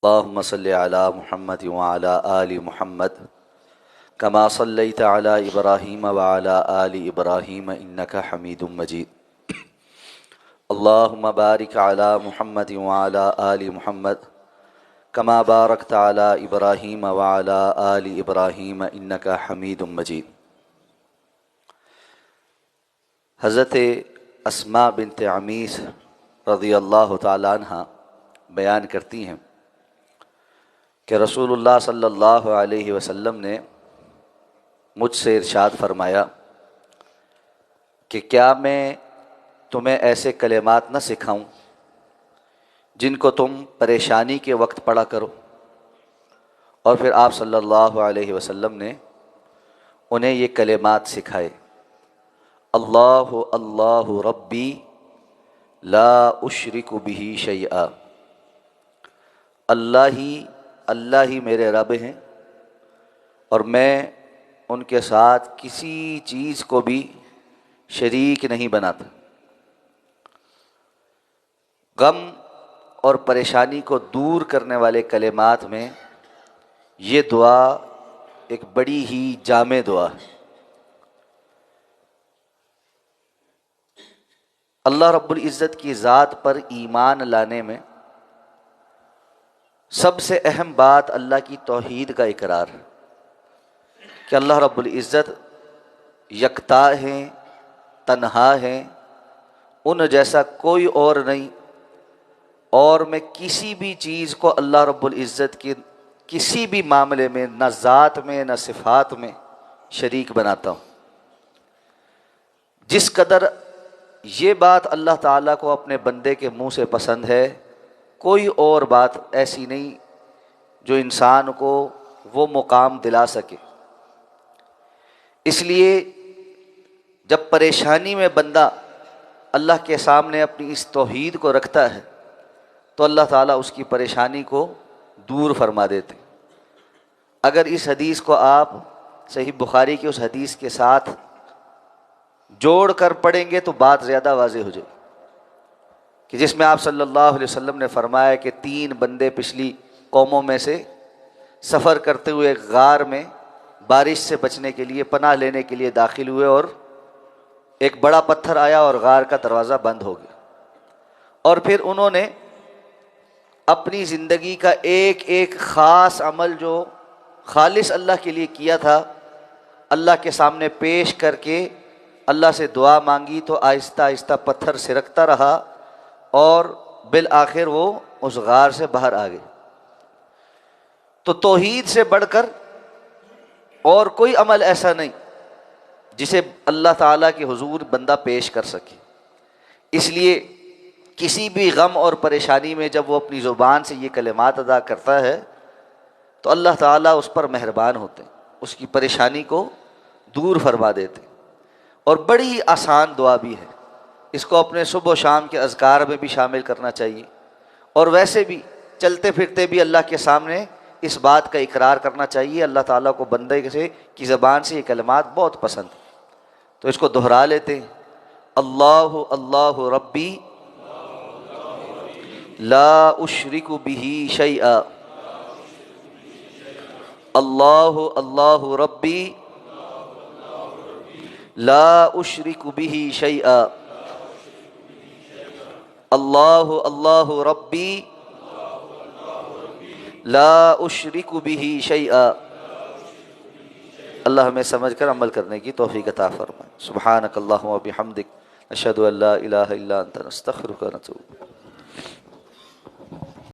اللهم صل على محمد وعلى آل محمد كما صليت على إبراهيم وعلى آل إبراهيم إنك حميد مجيد اللهم بارك على محمد وعلى آل محمد كما باركت على إبراهيم وعلى آل إبراهيم إنك حميد مجيد۔ حضرت اسماء بنت عمیس رضی اللہ تعالیٰ عنہ بیان کرتی ہیں کہ رسول اللہ صلی اللہ علیہ وسلم نے مجھ سے ارشاد فرمایا کہ کیا میں تمہیں ایسے کلمات نہ سکھاؤں جن کو تم پریشانی کے وقت پڑھا کرو؟ اور پھر آپ صلی اللہ علیہ وسلم نے انہیں یہ کلمات سکھائے۔ اللہ اللہ ربی لا اشرک بہ شیئا، اللہ ہی میرے رب ہیں اور میں ان کے ساتھ کسی چیز کو بھی شریک نہیں بناتا۔ غم اور پریشانی کو دور کرنے والے کلمات میں یہ دعا ایک بڑی ہی جامع دعا ہے۔ اللہ رب العزت کی ذات پر ایمان لانے میں سب سے اہم بات اللہ کی توحید کا اقرار ہے کہ اللہ رب العزت یکتا ہیں، تنہا ہیں، ان جیسا کوئی اور نہیں، اور میں کسی بھی چیز کو اللہ رب العزت کے کسی بھی معاملے میں نہ ذات میں نہ صفات میں شریک بناتا ہوں۔ جس قدر یہ بات اللہ تعالیٰ کو اپنے بندے کے منہ سے پسند ہے، کوئی اور بات ایسی نہیں جو انسان کو وہ مقام دلا سکے۔ اس لیے جب پریشانی میں بندہ اللہ کے سامنے اپنی اس توحید کو رکھتا ہے تو اللہ تعالیٰ اس کی پریشانی کو دور فرما دیتے۔ اگر اس حدیث کو آپ صحیح بخاری کی اس حدیث کے ساتھ جوڑ کر پڑھیں گے تو بات زیادہ واضح ہو جائے کہ جس میں آپ صلی اللہ علیہ وسلم نے فرمایا کہ 3 بندے پچھلی قوموں میں سے سفر کرتے ہوئے غار میں بارش سے بچنے کے لیے پناہ لینے کے لیے داخل ہوئے اور ایک بڑا پتھر آیا اور غار کا دروازہ بند ہو گیا، اور پھر انہوں نے اپنی زندگی کا ایک ایک خاص عمل جو خالص اللہ کے لیے کیا تھا اللہ کے سامنے پیش کر کے اللہ سے دعا مانگی، تو آہستہ آہستہ پتھر سرکتا رہا اور بالآخر وہ اس غار سے باہر آ گئے۔ تو توحید سے بڑھ کر اور کوئی عمل ایسا نہیں جسے اللہ تعالیٰ کے حضور بندہ پیش کر سکے۔ اس لیے کسی بھی غم اور پریشانی میں جب وہ اپنی زبان سے یہ کلمات ادا کرتا ہے تو اللہ تعالیٰ اس پر مہربان ہوتے ہیں، اس کی پریشانی کو دور فرما دیتے ہیں۔ اور بڑی آسان دعا بھی ہے، اس کو اپنے صبح و شام کے اذکار میں بھی شامل کرنا چاہیے، اور ویسے بھی چلتے پھرتے بھی اللہ کے سامنے اس بات کا اقرار کرنا چاہیے۔ اللہ تعالیٰ کو بندے کی زبان سے یہ کلمات بہت پسند ہیں، تو اس کو دہرا لیتے ہیں۔ اللہ اللہ ربی لا اشرک بہ شیئا، اللہ اللہ ربی لا اشرک بہ شیئا، اللہ اللہ ربی لا اشرک بہ شیئا۔ اللہ ہمیں سمجھ کر عمل کرنے کی توفیق عطا فرمائے۔ سبحانک اللہم و بحمدک، نشہد ان لا الہ الا انت، نستغفرک و نتوب۔